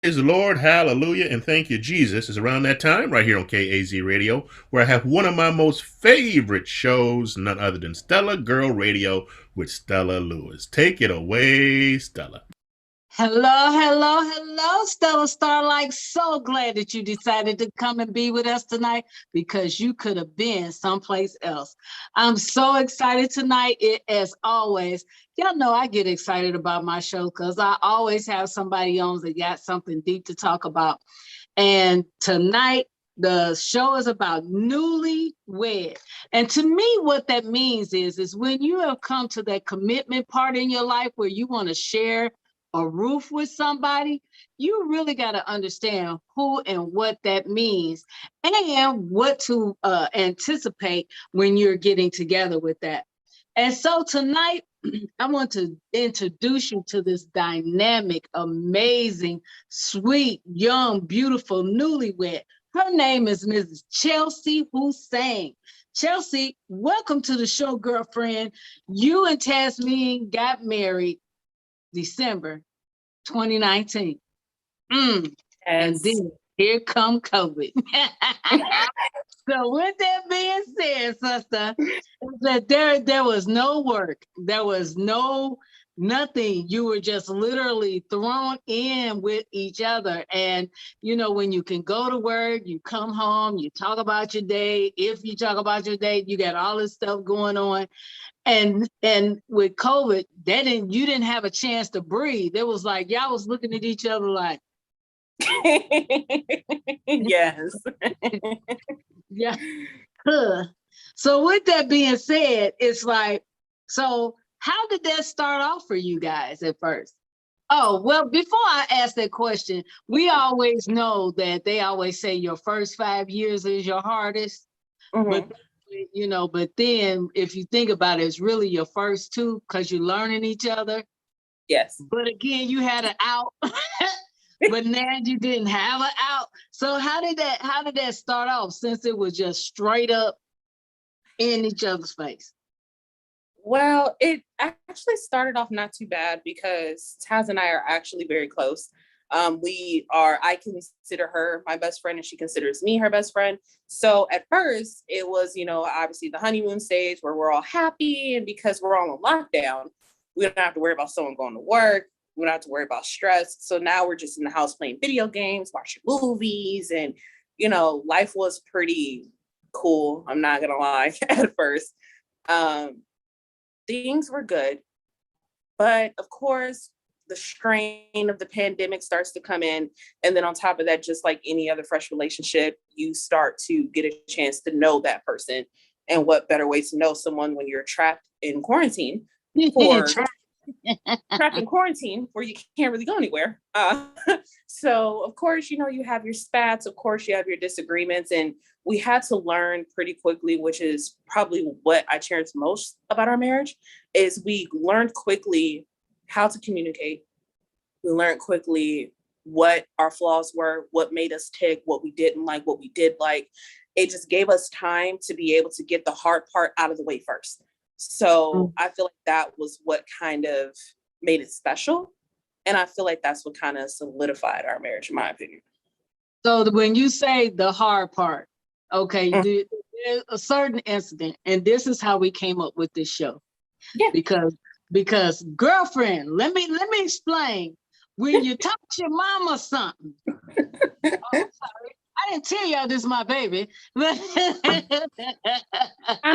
Praise the Lord, hallelujah, and thank you, Jesus. Is around that time right here on KAZ Radio, where I have one of my most favorite shows, none other than Stella Girl Radio with Stella Lewis. Take it away, Stella. Hello, hello, hello, Stella Starlight. So glad that you decided to come and be with us tonight because you could have been someplace else. I'm so excited tonight. As always, y'all know I get excited about my show because I always have somebody on that got something deep to talk about. And tonight, the show is about newlywed. And to me, what that means is when you have come to that commitment part in your life where you want to share a roof with somebody, you really got to understand who and what that means and what to anticipate when you're getting together with that. And so tonight, I want to introduce you to this dynamic, amazing, sweet, young, beautiful newlywed. Her name is Mrs. Chelsea Hussein. Chelsea, welcome to the show, girlfriend. You and Tasmin got married December 2019. Yes. And then here come COVID. So with that being said, sister, that there was no work. There was nothing. You were just literally thrown in with each other. And you know, when you can go to work, you come home, you talk about your day. If you talk about your day, you got all this stuff going on. And with COVID, you didn't have a chance to breathe. It was like y'all was looking at each other like, yes. yeah. So with that being said, it's like, so how did that start off for you guys at first? Oh, well, before I ask that question, we always know that they always say your first 5 years is your hardest. Mm-hmm. But you know, but then if you think about it, it's really your first two because you're learning each other. Yes. But again, you had an out, but now you didn't have an out. So how did that start off since it was just straight up in each other's face? Well, it actually started off not too bad because Taz and I are actually very close. I consider her my best friend and she considers me her best friend. So at first it was, obviously the honeymoon stage where we're all happy. And because we're all on lockdown, we don't have to worry about someone going to work. We don't have to worry about stress. So now we're just in the house playing video games, watching movies. And, life was pretty cool. I'm not going to lie at first. Things were good. But of course, the strain of the pandemic starts to come in. And then on top of that, just like any other fresh relationship, you start to get a chance to know that person. And what better way to know someone when you're trapped in quarantine trapped in quarantine where you can't really go anywhere. So of course, you have your spats, of course you have your disagreements, and we had to learn pretty quickly, which is probably what I cherish most about our marriage, is we learned quickly how to communicate. We learned quickly what our flaws were, what made us tick, what we didn't like, what we did like. It just gave us time to be able to get the hard part out of the way first. So I feel like that was what kind of made it special. And I feel like that's what kind of solidified our marriage, in my opinion. So when you say the hard part, okay, there's a certain incident, and this is how we came up with this show. Yeah. Because girlfriend, let me explain. When you talk to your mama something, I'm sorry, I didn't tell y'all this is my baby. I'm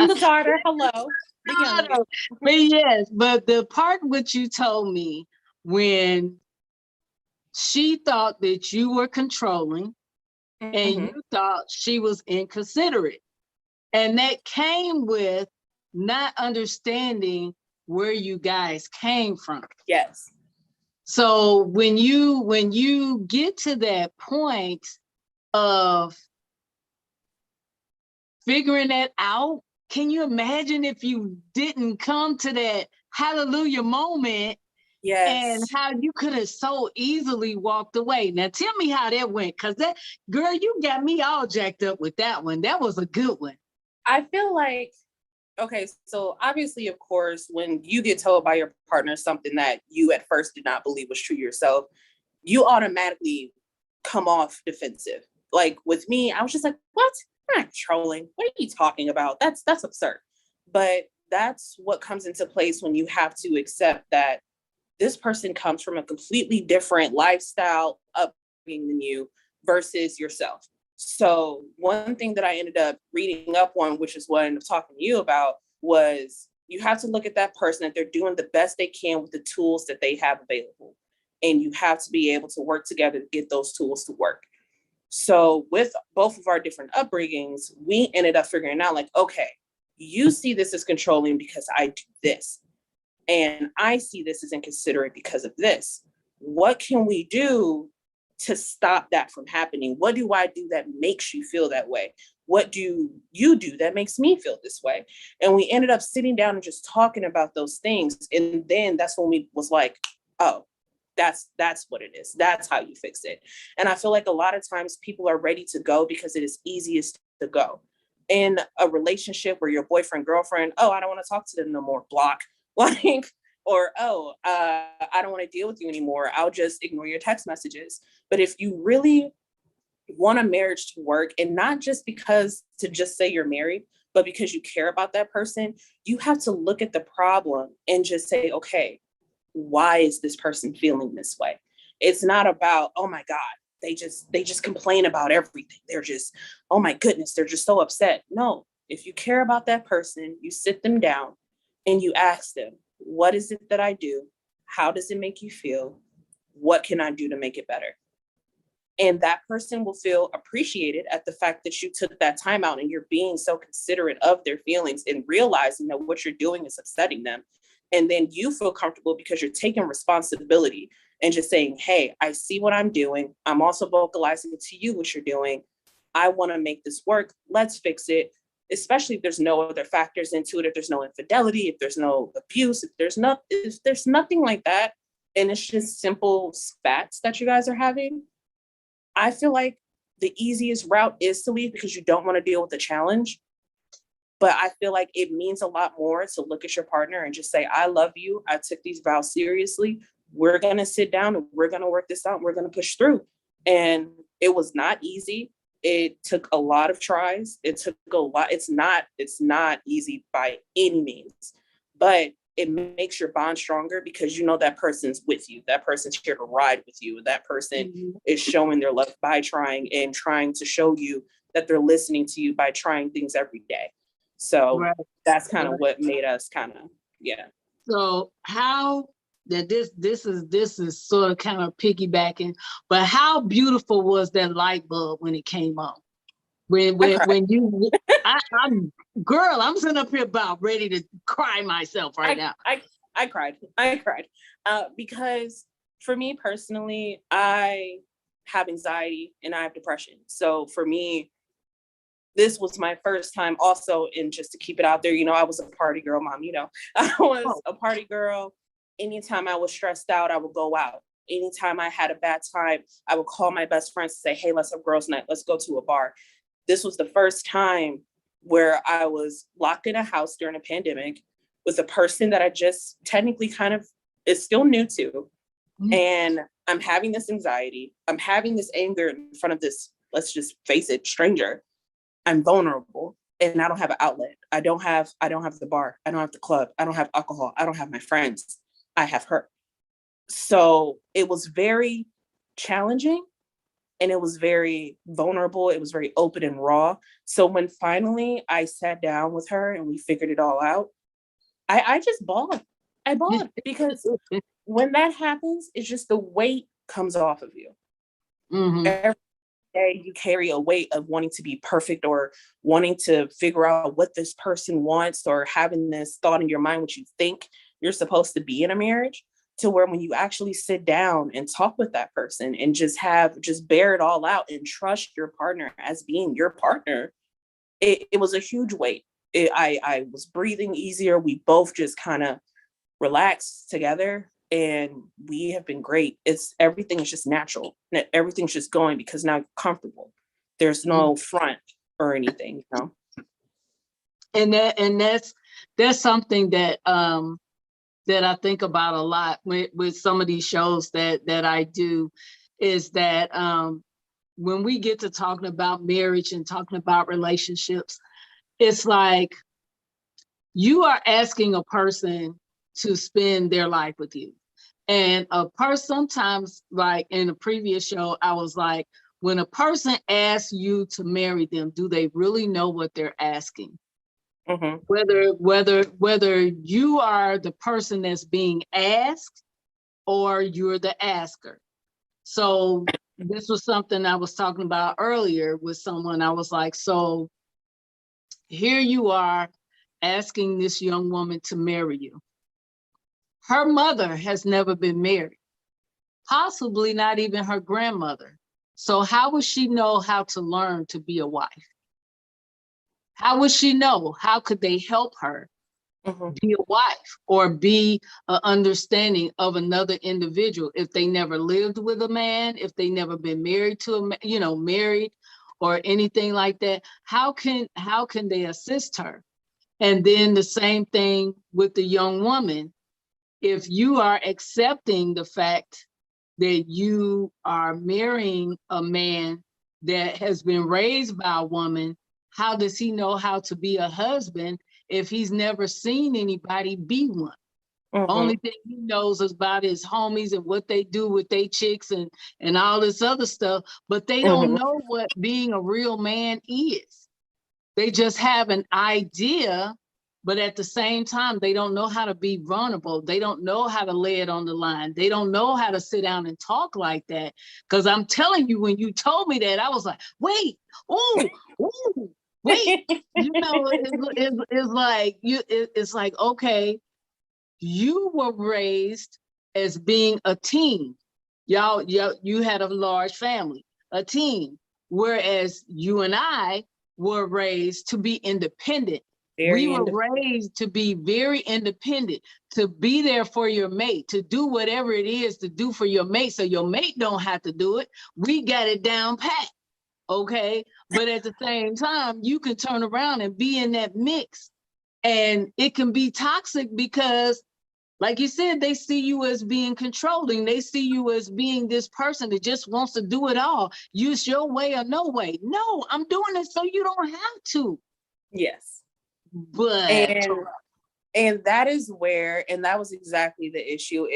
the daughter. Hello. But yes, but the part which you told me when she thought that you were controlling and you thought she was inconsiderate. And that came with not understanding where you guys came from. Yes. So when you get to that point of figuring that out, can you imagine if you didn't come to that hallelujah moment? Yes. And how you could have so easily walked away. Now tell me how that went, because that girl, you got me all jacked up with that one. That was a good one. I feel like, okay, so obviously, of course, when you get told by your partner something that you at first did not believe was true yourself, you automatically come off defensive. Like with me, I was just like, what? I'm not trolling. What are you talking about? That's absurd. But that's what comes into place when you have to accept that this person comes from a completely different lifestyle upbringing than you versus yourself. So one thing that I ended up reading up on, which is what I ended up talking to you about, was you have to look at that person that they're doing the best they can with the tools that they have available. And you have to be able to work together to get those tools to work. So with both of our different upbringings, we ended up figuring out like, okay, you see this as controlling because I do this. And I see this as inconsiderate because of this. What can we do to stop that from happening? What do I do that makes you feel that way? What do you do that makes me feel this way? And we ended up sitting down and just talking about those things. And then that's when we was like, oh, that's what it is. That's how you fix it. And I feel like a lot of times people are ready to go because it is easiest to go. In a relationship where your boyfriend, girlfriend, oh, I don't want to talk to them no more, block. Like, or, I don't want to deal with you anymore. I'll just ignore your text messages. But if you really want a marriage to work, and not just because to just say you're married, but because you care about that person, you have to look at the problem and just say, okay, why is this person feeling this way? It's not about, oh my God, they just complain about everything. They're just, oh my goodness, they're just so upset. No, if you care about that person, you sit them down and you ask them, what is it that I do? How does it make you feel? What can I do to make it better? And that person will feel appreciated at the fact that you took that time out and you're being so considerate of their feelings and realizing that what you're doing is upsetting them. And then you feel comfortable because you're taking responsibility and just saying, hey, I see what I'm doing. I'm also vocalizing to you what you're doing. I want to make this work. Let's fix it. Especially if there's no other factors into it, if there's no infidelity, if there's no abuse, if there's nothing like that, and it's just simple spats that you guys are having, I feel like the easiest route is to leave because you don't want to deal with the challenge. But I feel like it means a lot more to look at your partner and just say, I love you. I took these vows seriously. We're going to sit down and we're going to work this out. And we're going to push through. And it was not easy. It took a lot of tries. It took a lot. It's not easy by any means, but it makes your bond stronger because you know that person's with you. That person's here to ride with you. That person is showing their love by trying to show you that they're listening to you by trying things every day. So that's kind of what made us So how that this is sort of kind of piggybacking, but how beautiful was that light bulb when it came on? I'm sitting up here about ready to cry myself now. I cried because for me personally, I have anxiety and I have depression. So for me, this was my first time also, and just to keep it out there, I was a party girl, mom, I was a party girl. Anytime I was stressed out, I would go out. Anytime I had a bad time, I would call my best friends and say, hey, let's have girls' night. Let's go to a bar. This was the first time where I was locked in a house during a pandemic with a person that I just technically kind of is still new to. And I'm having this anxiety. I'm having this anger in front of this, let's just face it, stranger. I'm vulnerable and I don't have an outlet. I don't have the bar. I don't have the club. I don't have alcohol. I don't have my friends. I have her. So it was very challenging and it was very vulnerable. It was very open and raw. So when finally I sat down with her and we figured it all out, I just bawled. I bawled because when that happens, it's just the weight comes off of you. Every day you carry a weight of wanting to be perfect or wanting to figure out what this person wants or having this thought in your mind, what you think you're supposed to be in a marriage, to where when you actually sit down and talk with that person and just bear it all out and trust your partner as being your partner, it was a huge weight. I was breathing easier. We both just kind of relaxed together and we have been great. Everything is just natural. Everything's just going because now you're comfortable. There's no front or anything, And that's something that that I think about a lot with some of these shows that I do, is that when we get to talking about marriage and talking about relationships, it's like you are asking a person to spend their life with you. And a person, sometimes, like in a previous show, I was like, when a person asks you to marry them, do they really know what they're asking? Mm-hmm. Whether you are the person that's being asked or you're the asker. So this was something I was talking about earlier with someone. I was like, so here you are asking this young woman to marry you. Her mother has never been married, possibly not even her grandmother. So how would she know how to learn to be a wife? How would she know? How could they help her be a wife or be an understanding of another individual if they never lived with a man, if they never been married to a, married or anything like that? How can they assist her? And then the same thing with the young woman. If you are accepting the fact that you are marrying a man that has been raised by a woman, how does he know how to be a husband if he's never seen anybody be one? Only thing he knows is about his homies and what they do with their chicks and all this other stuff, but they don't know what being a real man is. They just have an idea, but at the same time, they don't know how to be vulnerable. They don't know how to lay it on the line. They don't know how to sit down and talk like that. Because I'm telling you, when you told me that, I was like, wait, wait. It's like, okay, you were raised as being a team. You had a large family, a team, whereas you and I were raised to be independent. We were raised to be very independent, to be there for your mate, to do whatever it is to do for your mate, so your mate don't have to do it. We got it down pat, okay? But at the same time, you can turn around and be in that mix, and it can be toxic because, like you said, they see you as being controlling. They see you as being this person that just wants to do it all. Use your way or no way. No, I'm doing it so you don't have to. Yes. But and that is where, and that was exactly the issue.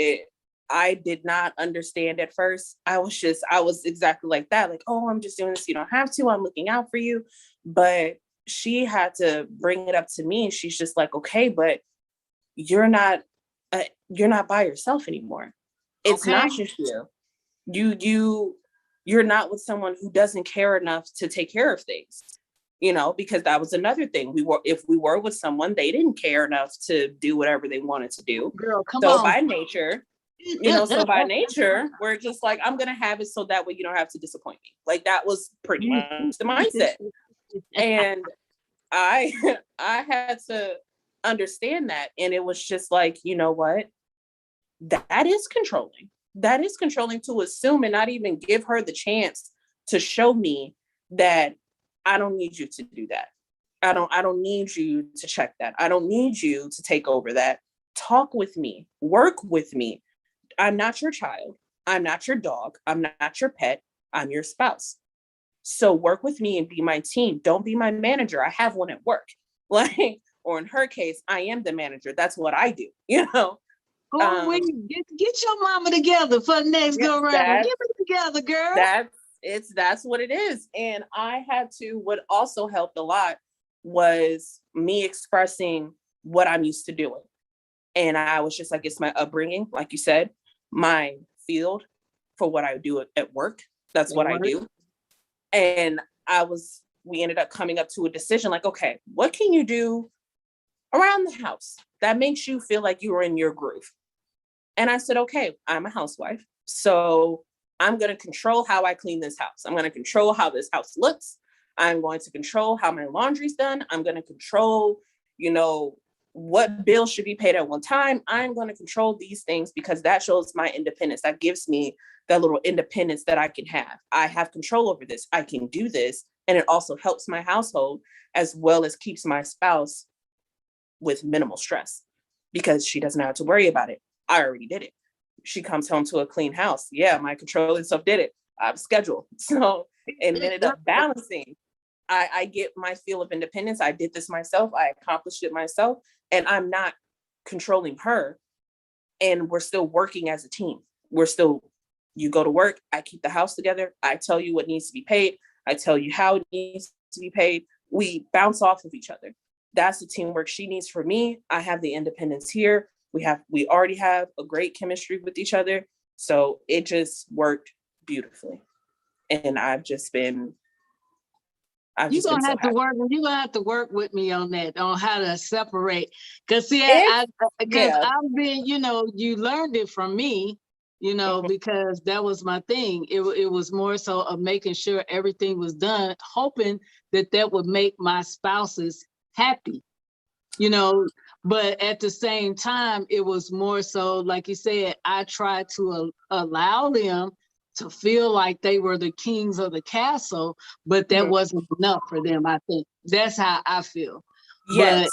I did not understand at first. I was exactly like that. Like, oh, I'm just doing this. You don't have to. I'm looking out for you. But she had to bring it up to me. She's just like, okay, but you're not by yourself anymore. It's not just you. You're not with someone who doesn't care enough to take care of things. Because that was another thing. If we were with someone, they didn't care enough to do whatever they wanted to do. Girl, come on. By nature, we're just like, I'm gonna have it so that way you don't have to disappoint me. Like, that was pretty much the mindset. And I had to understand that. And it was just like, you know what? That is controlling. That is controlling, to assume and not even give her the chance to show me that I don't need you to do that. I don't need you to check that. I don't need you to take over that. Talk with me, work with me. I'm not your child. I'm not your dog. I'm not your pet. I'm your spouse. So work with me and be my team. Don't be my manager. I have one at work. Or in her case, I am the manager. That's what I do, Get your mama together for the next go round. Get it together, girl. That's what it is. And I had to, what also helped a lot was me expressing what I'm used to doing. And I was just like, it's my upbringing, like you said, my field for what I do at work. That's what I do. And we ended up coming up to a decision like, okay, what can you do around the house that makes you feel like you were in your groove? And I said, okay, I'm a housewife. So I'm going to control how I clean this house. I'm going to control how this house looks. I'm going to control how my laundry's done. I'm going to control, what bills should be paid at one time. I'm going to control these things because that shows my independence. That gives me that little independence that I can have. I have control over this. I can do this. And it also helps my household as well as keeps my spouse with minimal stress because she doesn't have to worry about it. I already did it. She comes home to a clean house. Yeah, my controlling stuff did it. I have a schedule. So and ended up balancing. I get my feel of independence. I did this myself. I accomplished it myself, and I'm not controlling her. And we're still working as a team. You go to work, I keep the house together. I tell you what needs to be paid. I tell you how it needs to be paid. We bounce off of each other. That's the teamwork she needs from me. I have the independence here. We already have a great chemistry with each other. So it just worked beautifully. And You're gonna have to work with me on that, on how to separate. Because I've been, you learned it from me, because that was my thing. It was more so of making sure everything was done, hoping that would make my spouses happy, but at the same time, it was more so, like you said, I tried to allow them to feel like they were the kings of the castle, but that wasn't enough for them. I think that's how I feel. Yes.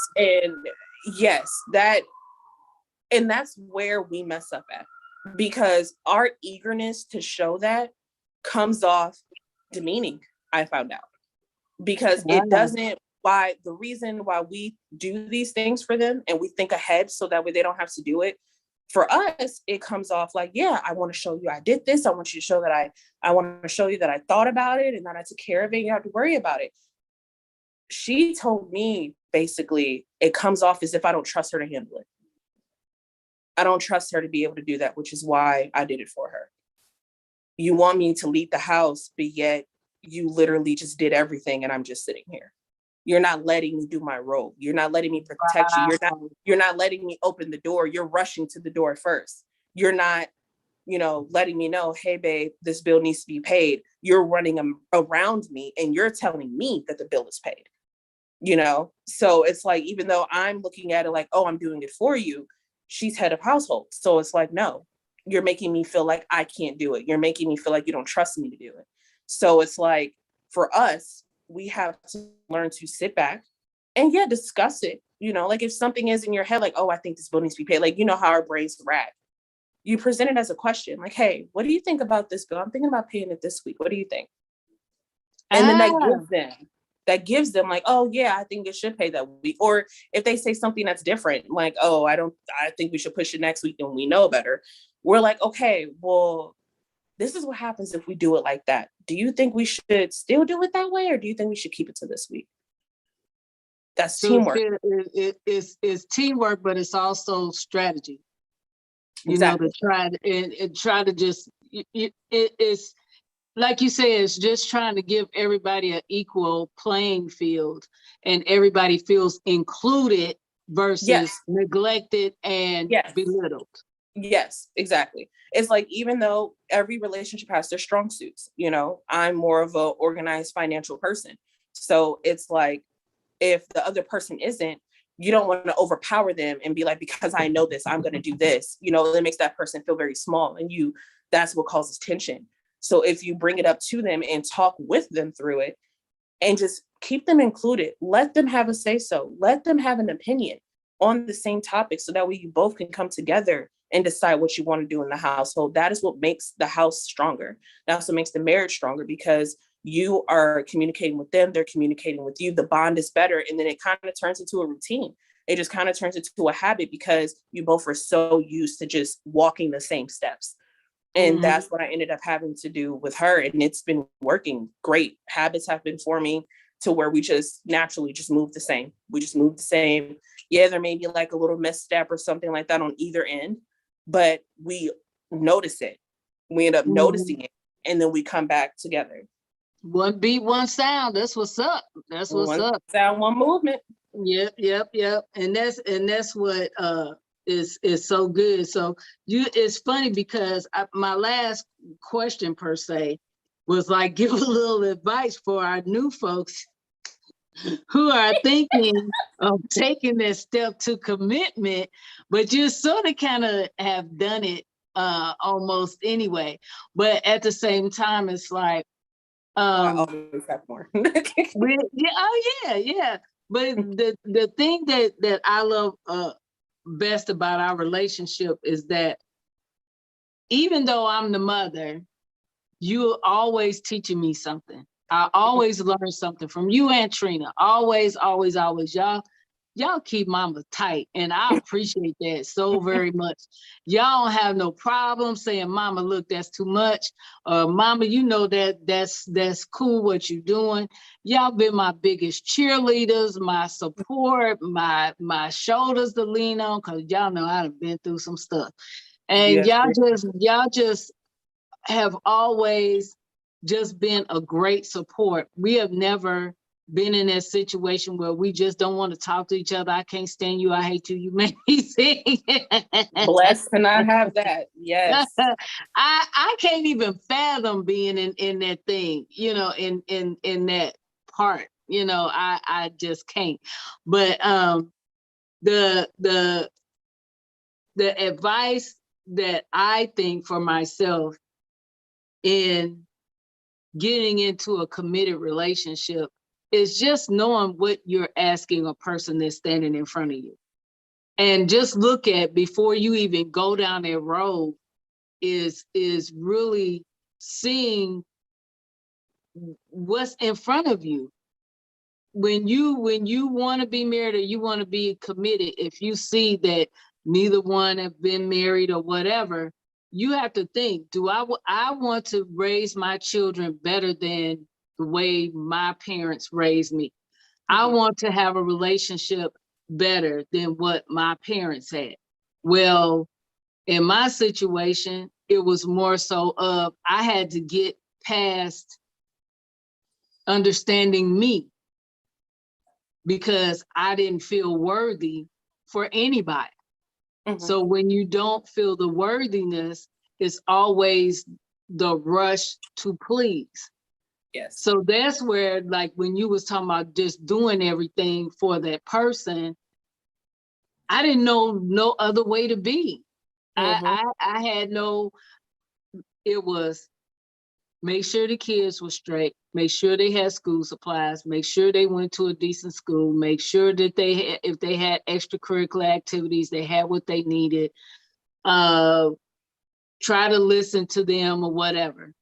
And that's where we mess up at, because our eagerness to show that comes off demeaning, I found out, because it doesn't. The reason why we do these things for them and we think ahead so that way they don't have to do it. For us, it comes off like, yeah, I want to show you I did this. I want you to show that I want to show you that I thought about it and that I took care of it. You have to worry about it. She told me, basically, it comes off as if I don't trust her to handle it. I don't trust her to be able to do that, which is why I did it for her. You want me to leave the house, but yet you literally just did everything and I'm just sitting here. You're not letting me do my role. You're not letting me protect you. You're not letting me open the door. You're rushing to the door first. You're not, letting me know, hey, babe, this bill needs to be paid. You're running around me and you're telling me that the bill is paid, So it's like, even though I'm looking at it like, oh, I'm doing it for you, she's head of household. So it's like, no, you're making me feel like I can't do it. You're making me feel like you don't trust me to do it. So it's like, for us, we have to learn to sit back and discuss it. Like if something is in your head, like, oh, I think this bill needs to be paid. Like, how our brains rag. You present it as a question, like, hey, what do you think about this bill? I'm thinking about paying it this week. What do you think? And then that gives them like, oh yeah, I think it should pay that week. Or if they say something that's different, like, oh, I think we should push it next week and we know better. We're like, okay, well, this is what happens if we do it like that. Do you think we should still do it that way? Or do you think we should keep it to this week? That's teamwork. It's teamwork, but it's also strategy. Exactly. To try to just, it's like you say, it's just trying to give everybody an equal playing field and everybody feels included versus neglected and belittled. Yes, exactly. It's like, even though every relationship has their strong suits, I'm more of an organized financial person. So it's like, if the other person isn't, you don't want to overpower them and be like, because I know this, I'm going to do this. It makes that person feel very small, and that's what causes tension. So if you bring it up to them and talk with them through it and just keep them included, let them have a say so, let them have an opinion on the same topic, so that way you both can come together and decide what you want to do in the household. That is what makes the house stronger. That also makes the marriage stronger, because you are communicating with them, they're communicating with you, the bond is better. And then it kind of turns into a routine. It just kind of turns into a habit, because you both are so used to just walking the same steps. And that's what I ended up having to do with her. And it's been working great. Habits have been forming to where we just naturally just move the same. We just move the same. Yeah, there may be like a little misstep or something like that on either end, but we notice it. We end up noticing it, and then we come back together. One beat, one sound. That's what's up. That's what's one up. Sound, one movement. Yep. And that's what is so good. So it's funny, because my last question per se was like, give a little advice for our new folks who are thinking of taking that step to commitment, but you sort of kind of have done it almost anyway. But at the same time, it's like, I always have more. yeah. But the thing that I love best about our relationship is that even though I'm the mother, you always teaching me something. I always learn something from you and Trina. Always, always, always. Y'all keep mama tight. And I appreciate that so very much. Y'all don't have no problem saying, mama, look, that's too much. Mama, you know that's cool what you're doing. Y'all been my biggest cheerleaders, my support, my shoulders to lean on, because y'all know I've been through some stuff. And y'all just have always just been a great support. We have never been in that situation where we just don't want to talk to each other. I can't stand you. I hate you. You make me sick. Blessed to not have that. Yes. I can't even fathom being in that thing, you know, in that part, you know, I just can't. But the advice that I think for myself in getting into a committed relationship is just knowing what you're asking a person that's standing in front of you. And just look at, before you even go down that road, is really seeing what's in front of you. When you want to be married or you want to be committed, if you see that neither one have been married or whatever, you have to think, do I want to raise my children better than the way my parents raised me? I want to have a relationship better than what my parents had. Well, in my situation, it was more so of, I had to get past understanding me, because I didn't feel worthy for anybody. So when you don't feel the worthiness, it's always the rush to please. Yes. So that's where, like, when you was talking about just doing everything for that person, I didn't know no other way to be. I had no, it was make sure the kids were straight, make sure they had school supplies, make sure they went to a decent school, make sure that they had, if they had extracurricular activities, they had what they needed. Try to listen to them or whatever.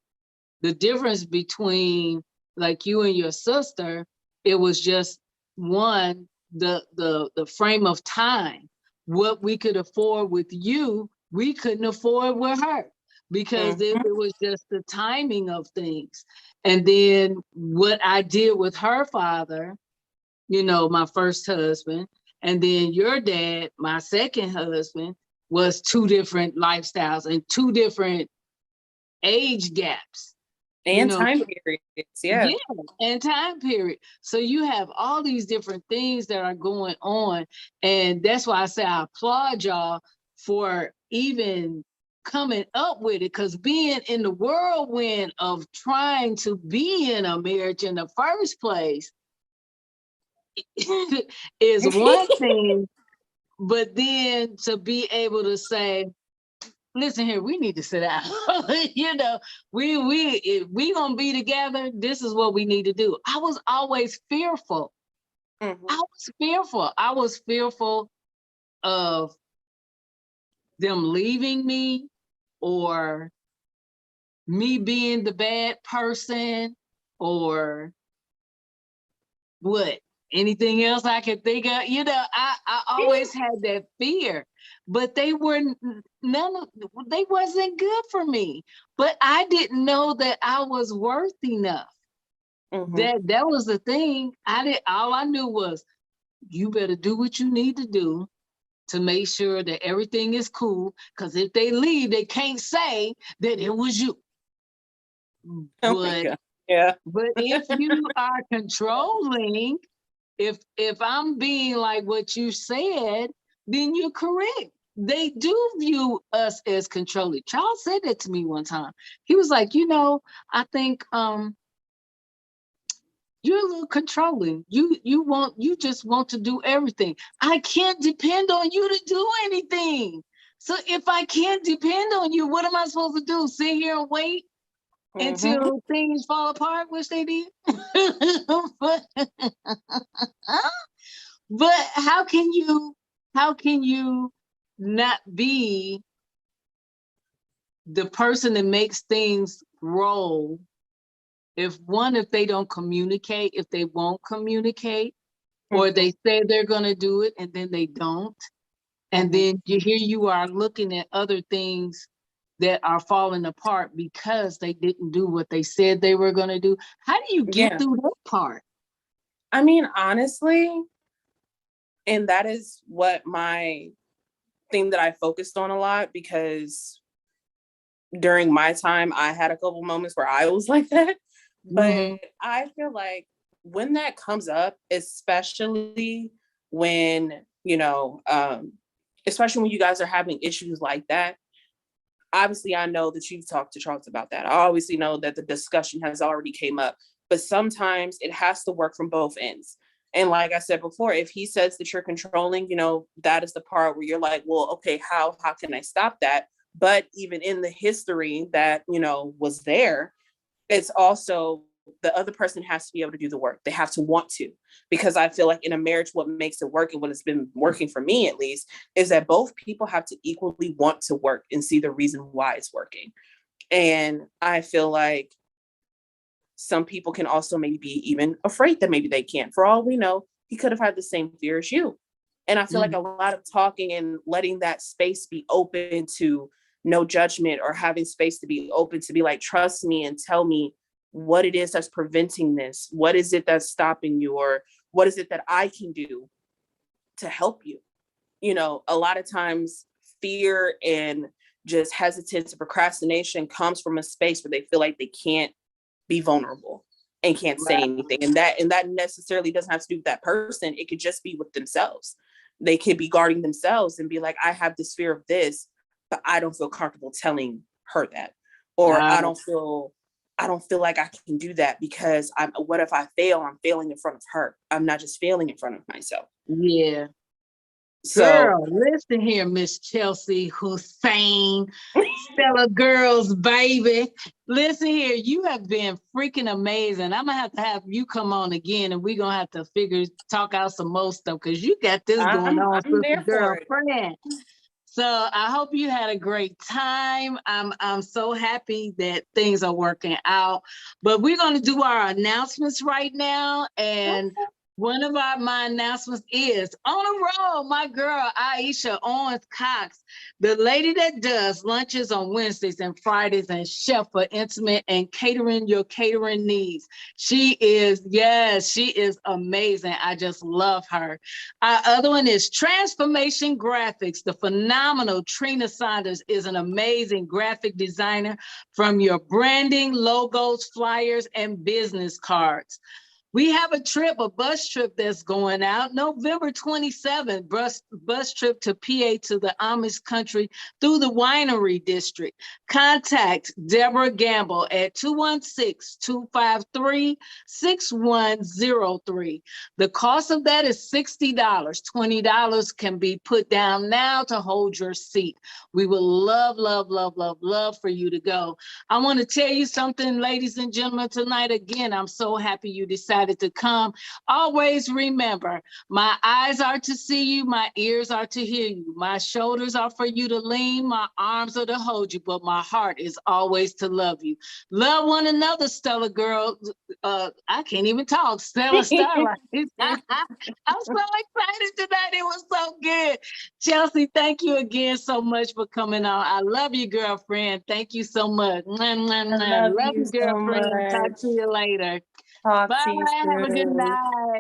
The difference between, like, you and your sister, it was just one, the frame of time. What we could afford with you, we couldn't afford with her, because it was just the timing of things. And then what I did with her father, you know, my first husband, and then your dad, my second husband, was two different lifestyles and two different age gaps. And time periods, yeah. And time period. So you have all these different things that are going on. And that's why I say I applaud y'all for even coming up with it, because being in the whirlwind of trying to be in a marriage in the first place is one thing, but then to be able to say, listen here, we need to sit down. You know, if we gonna be together, this is what we need to do. I was always fearful. I was fearful. I was fearful of them leaving me, or me being the bad person, or what? Anything else I could think of? You know, I always had that fear, but they wasn't good for me. But I didn't know that I was worth enough. That was the thing. All I knew was, you better do what you need to do to make sure that everything is cool. Because if they leave, they can't say that it was you. But if you are controlling, if I'm being like what you said, then you're correct. They do view us as controlling. Charles said that to me one time. He was like, you know, I think you're a little controlling. You just want to do everything. I can't depend on you to do anything. So if I can't depend on you, what am I supposed to do? Sit here and wait until things fall apart, which they did? But how can you not be the person that makes things role if they don't communicate, if they won't communicate, or they say they're going to do it and then they don't. And then here you are looking at other things that are falling apart because they didn't do what they said they were going to do. How do you get through that part? I mean, honestly, and that is what my thing that I focused on a lot, because during my time, I had a couple moments where I was like that. But I feel like when that comes up, especially when, especially when you guys are having issues like that, obviously I know that you've talked to Charles about that. I obviously know that the discussion has already came up, but sometimes it has to work from both ends. And like I said before, if he says that you're controlling, that is the part where you're like, well, okay, how can I stop that? But even in the history that, was there, it's also the other person has to be able to do the work. They have to want to, because I feel like in a marriage, what makes it work and what has been working for me, at least, is that both people have to equally want to work and see the reason why it's working. And I feel like some people can also maybe be even afraid that maybe they can't. For all we know, he could have had the same fear as you. And I feel like a lot of talking and letting that space be open to no judgment, or having space to be open to be like, trust me and tell me what it is that's preventing this. What is it that's stopping you? Or what is it that I can do to help you? A lot of times fear and just hesitance and procrastination comes from a space where they feel like they can't be vulnerable and can't say anything. And that necessarily doesn't have to do with that person. It could just be with themselves. They could be guarding themselves and be like, I have this fear of this, but I don't feel comfortable telling her that. Or I don't feel like I can do that because what if I fail? I'm failing in front of her. I'm not just failing in front of myself. Yeah. So, girl, listen here, Miss Chelsea Hussein, Stella girls, baby. Listen here, you have been freaking amazing. I'm gonna have you come on again, and we're gonna have to talk out some more stuff, because you got this going on, I'm there sister for it. girlfriend. So I hope you had a great time. I'm so happy that things are working out. But we're gonna do our announcements right now, and one of my announcements is on a roll, my girl, Aisha Owens Cox, the lady that does lunches on Wednesdays and Fridays and chef for intimate and your catering needs. She is amazing. I just love her. Our other one is Transformation Graphics. The phenomenal Trina Saunders is an amazing graphic designer, from your branding, logos, flyers, and business cards. We have a bus trip that's going out November 27th, bus trip to PA, to the Amish country through the winery district. Contact Deborah Gamble at 216-253-6103. The cost of that is $60. $20 can be put down now to hold your seat. We would love, love, love, love, love for you to go. I want to tell you something, ladies and gentlemen, tonight. Again, I'm so happy you decided to come. Always remember, my eyes are to see you, my ears are to hear you, my shoulders are for you to lean, my arms are to hold you, but my heart is always to love you. Love one another, Stella girl. I can't even talk. Stella Starlight. I'm so excited tonight. It was so good. Chelsea, thank you again so much for coming on. I love you, girlfriend. Thank you so much. Love you, girlfriend. So Talk to you later. Talk Bye. to you Have a good soon. night.